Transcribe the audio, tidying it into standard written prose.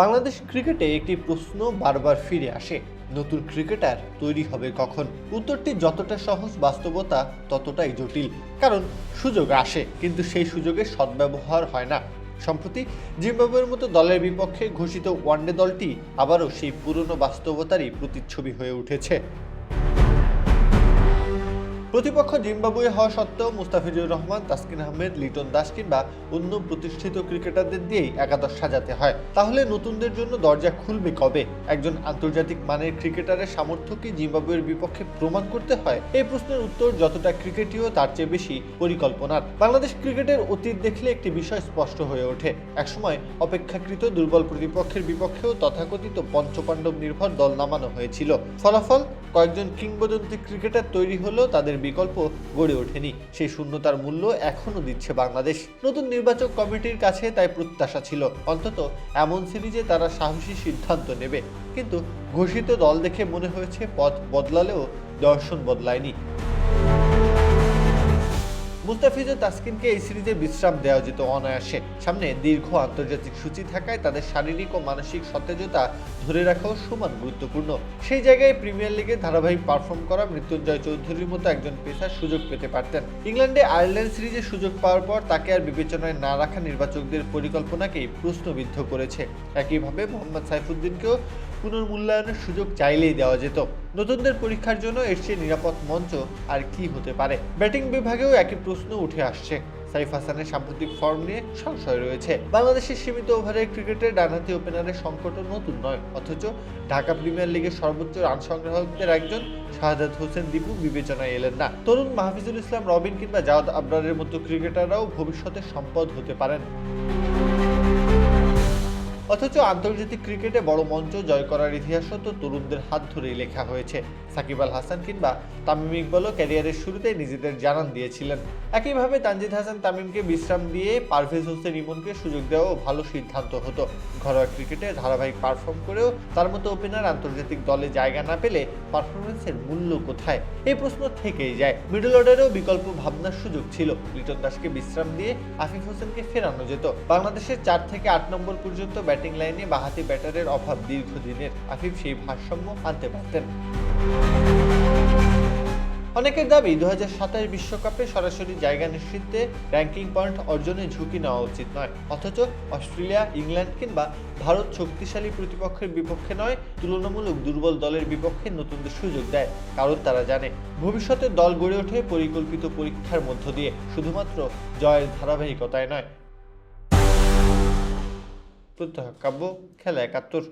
বাংলাদেশ ক্রিকেটে একটি প্রশ্ন বারবার ফিরে আসে, নতুন ক্রিকেটার তৈরি হবে কখন? উত্তরটি যতটা সহজ, বাস্তবতা ততটাই জটিল। কারণ সুযোগ আসে, কিন্তু সেই সুযোগের সদ্ব্যবহার হয় না। সম্প্রতি জিম্বাবুয়ের মতো দলের বিপক্ষে ঘোষিত ওয়ানডে দলটি আবারও সেই পুরনো বাস্তবতারই প্রতিচ্ছবি হয়ে উঠেছে। প্রতিপক্ষ জিম্বাবুয়ে হওয়া সত্ত্বেও মুস্তাফিজুর রহমান, তাসকিন আহমেদ, লিটন দাস কিংবা অন্য প্রতিষ্ঠিত ক্রিকেটারদের দিয়েই একাদশ সাজাতে হয়। তাহলে নতুনদের জন্য দরজা খুলবে কবে? একজন আন্তর্জাতিক মানের ক্রিকেটারের সামর্থ্য কি জিম্বাবুয়ের বিপক্ষে প্রমাণ করতে হয়? এই প্রশ্নের উত্তর যতটা ক্রিকেটীয় তার চেয়ে বেশি পরিকল্পনার। বাংলাদেশ ক্রিকেটের অতীত দেখলে একটি বিষয় স্পষ্ট হয়ে ওঠে। একসময় অপেক্ষাকৃত দুর্বল প্রতিপক্ষের বিপক্ষেও তথাকথিত পঞ্চপাণ্ডব নির্ভর দল নামানো হয়েছিল। ফলাফল, কয়েকজন কিংবদন্তি ক্রিকেটার তৈরি হলেও তাদের বিকল্প গড়ে ওঠেনি। সেই শূন্যতার মূল্য এখনও দিচ্ছে বাংলাদেশ। নতুন নির্বাচক কমিটির কাছে তাই প্রত্যাশা ছিল অন্তত এমন সিরিজে তারা সাহসী সিদ্ধান্ত নেবে। কিন্তু ঘোষিত দল দেখে মনে হয়েছে পথ বদলালেও দর্শন বদলায়নি। মুস্তাফিজ ও তাসকিনকে এই সিরিজে বিশ্রাম দেওয়া যেত অনায়াসে। সামনে দীর্ঘ আন্তর্জাতিক সূচি থাকায় তাদের শারীরিক ও মানসিক সতেজতা ধরে রাখাও সমান গুরুত্বপূর্ণ। সেই জায়গায় প্রিমিয়ার লিগে ধারাবাহিক পারফর্ম করা মৃত্যুঞ্জয় চৌধুরীর মতো একজন পেসার সুযোগ পেতে পারতেন। ইংল্যান্ডে আয়ারল্যান্ড সিরিজে সুযোগ পাওয়ার পর তাকে আর বিবেচনায় না রাখা নির্বাচকদের পরিকল্পনাকেই প্রশ্নবিদ্ধ করেছে। একইভাবে মোহাম্মদ সাইফুদ্দিনকেও পুনর্মূল্যায়নের সুযোগ চাইলেই দেওয়া যেত। নতুনদের পরীক্ষার জন্য এর চেয়ে নিরাপদ মঞ্চ আর কি হতে পারে? ব্যাটিং বিভাগেও একই প্রশ্ন উঠে আসছে। সাইফ হাসানের সাম্প্রতিক ফর্ম নিয়ে সংশয় রয়েছে। বাংলাদেশের সীমিত ওভারের ক্রিকেটের ডানহাতি ওপেনারের সংকটও নতুন নয়, অথচ ঢাকা প্রিমিয়ার লিগের সর্বোচ্চ রান সংগ্রাহকদের একজন শাহাদাত হোসেন দীপু বিবেচনায় এলেন না। তরুণ মাহফিজুল ইসলাম রবিন কিংবা জাওয়াদ আবরারের মতো ক্রিকেটাররাও ভবিষ্যতের সম্পদ হতে পারেন। অথচ আন্তর্জাতিক ক্রিকেটে বড় মঞ্চ জয় করার ইতিহাসও তো তরুণদের হাত ধরেই লেখা হয়েছে। সাকিব আল হাসান কিংবা তামিম ইকবালও ক্যারিয়ারের শুরুতেই নিজেদের জানান দিয়েছিলেন। একইভাবে তানজিদ হাসান তামিমকে বিশ্রাম দিয়ে পারভেজ হোসেন ইমনকে সুযোগ দেওয়াও ভালো সিদ্ধান্ত হতো। ঘরোয়া ক্রিকেটে ধারাবাহিক পারফর্ম করেও তার মতো ওপেনার আন্তর্জাতিক দলে জায়গা না পেলে পারফরমেন্সের মূল্য কোথায়? এই প্রশ্ন থেকেই যায়। মিডল অর্ডারেও বিকল্প ভাবনার সুযোগ ছিল। লিটন দাসকে বিশ্রাম দিয়ে আফিফ হোসেনকে ফেরানো যেত। বাংলাদেশের 4 থেকে 8 নম্বর পর্যন্ত ব্যাটিং লাইনে বাঁহাতি ব্যাটারের অভাব দীর্ঘদিনের। আফিফ সেই ভারসাম্য আনতে পারতেন। অনেকের দাবি 2027 বিশ্বকাপে সরাসরি জায়গা নিশ্চিতে র্যাঙ্কিং পয়েন্ট অর্জনে ঝুঁকি নেওয়া উচিত নয়। অথচ অস্ট্রেলিয়া, ইংল্যান্ড কিংবা ভারত শক্তিশালী প্রতিপক্ষের বিপক্ষে নয়, তুলনামূলক দুর্বল দলের বিপক্ষে নতুনদের সুযোগ দেয়। কারণ তারা জানে ভবিষ্যতের দল গড়ে ওঠে পরিকল্পিত পরীক্ষার মধ্য দিয়ে, শুধুমাত্র জয়ের ধারাবাহিকতায় নয়। প্রত্যহ কাব্য, খেলা ৭১।